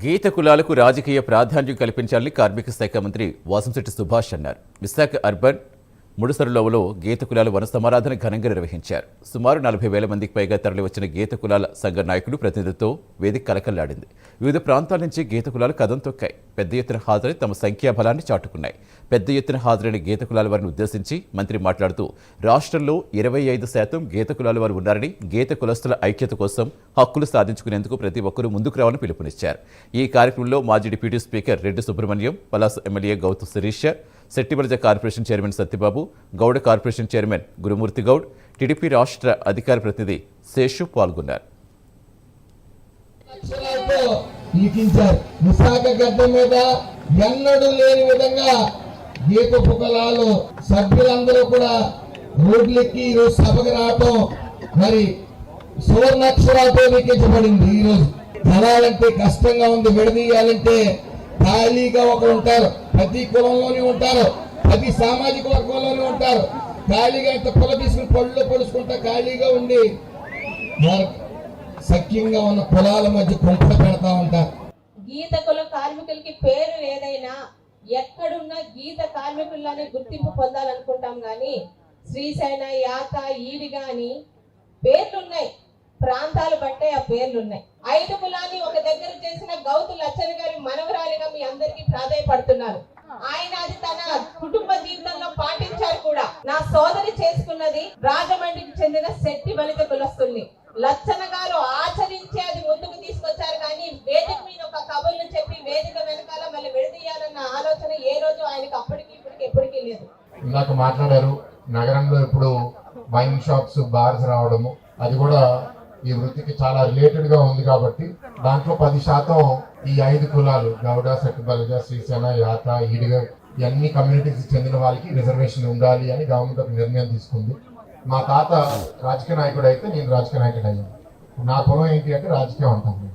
గీత కులాలకు రాజకీయ ప్రాధాన్యం కల్పించాలని కార్మిక శాఖ మంత్రి వాసంశెట్టి సుభాష్ అన్నారు. విశాఖ అర్బన్ ముడుసరులోవలో గీత కులాల వన సమారాధన ఘనంగా నిర్వహించారు. సుమారు 40,000 మందికి పైగా తరలివచ్చిన గీత కులాల సంఘ నాయకులు ప్రతినిధులతో వేదిక కలకల్లాడింది. వివిధ ప్రాంతాల నుంచి గీత కులాలు కదం తొక్కాయి. పెద్ద ఎత్తున హాజరై తమ సంఖ్యాబలాన్ని చాటుకున్నాయి. పెద్ద ఎత్తున హాజరైన గీత కులాల వారిని ఉద్దేశించి మంత్రి మాట్లాడుతూ రాష్ట్రంలో 25% గీత కులాల వారు ఉన్నారని, గీత కులస్తుల ఐక్యత కోసం హక్కులు సాధించుకునేందుకు ప్రతి ఒక్కరూ ముందుకు రావాలని పిలుపునిచ్చారు. ఈ కార్యక్రమంలో మాజీ deputy speaker Reddy Subrahmanyam, Palasa MLA Gouthu Sirisha, Settibalija corporation chairman Satyababu, Gowda corporation chairman Gurumurthy Goud, TDP రాష్ట్ర అధికార ప్రతినిధి శేషు పాల్గొన్నారు. విశాఖ గడ్డ మీద ఎన్నడూ లేని విధంగా గీత కులాలు సభ్యులందరూ కూడా రోడ్లెక్కి ఈరోజు సభకు రావటం మరి సువర్ణాక్షరాలతో లిఖించబడింది. ఈరోజు జనాలంటే కష్టంగా ఉంది, విడదీయాలంటే ఖాళీగా ఒకరు ఉంటారు, ప్రతి కులంలోనే ఉంటారు, ప్రతి సామాజిక వర్గంలోనే ఉంటారు. ఖాళీగా ఇంత పొల తీసుకుని పళ్ళు పొడుచుకుంటా ఖాళీగా ఉండి సఖ్యంగా ఉన్న కులాల మధ్య కుంప పెడతా ఉంటారు. గీత కుల కార్మికులకి పేరు ఏదైనా ఎక్కడున్నా గీత కార్మికుల్లోనే గుర్తింపు పొందాలనుకుంటాం కానీ శ్రీశైన, యాత, ఈడి గాని పేర్లున్నాయి, ప్రాంతాలు బట్టే ఆ పేర్లున్నాయి. 5 కులాన్ని ఒక దగ్గర చేసిన గౌతు లచ్చన్ గారి మనవరాలిగా మీ అందరికీ ప్రాధాయపడుతున్నారు. ఆయన అది తన కుటుంబ జీవితంలో పాటించారు కూడా. నా సోదరి చేసుకున్నది రాజమండ్రికి చెందిన శెట్టి బలిత కులస్తుల్ని. లచ్చన్న గారు ఆచరించి అది ముందుకు తీసుకొచ్చారు కానీ వేదిక మీద ఒక కబుర్లు చెప్పి వేదిక వెనకాల మళ్ళీ విడదీయాలన్న ఆలోచన ఏ రోజు ఆయనకు అప్పటికి ఇప్పటికి ఎప్పటికీ లేదు. ఇందాక మాట్లాడారు, నగరంలో ఇప్పుడు వైన్ షాప్స్, బార్స్ రావడము, అది కూడా ఈ వృత్తికి చాలా రిలేటెడ్ గా ఉంది కాబట్టి దాంట్లో 10% ఈ 5 కులాలు గౌడ, సెట్టిబలజ, శ్రీసేన, యాత, ఈడిగ ఇవన్నీ కమ్యూనిటీకి చెందిన వాళ్ళకి రిజర్వేషన్ ఉండాలి అని గవర్నమెంట్ ఒక నిర్ణయం తీసుకుంది. మా తాత రాజకీయ నాయకుడు అయితే నేను రాజకీయ నాయకుడు అయ్యాను. నా కులం ఏంటి అంటే రాజకీయం అంటాను.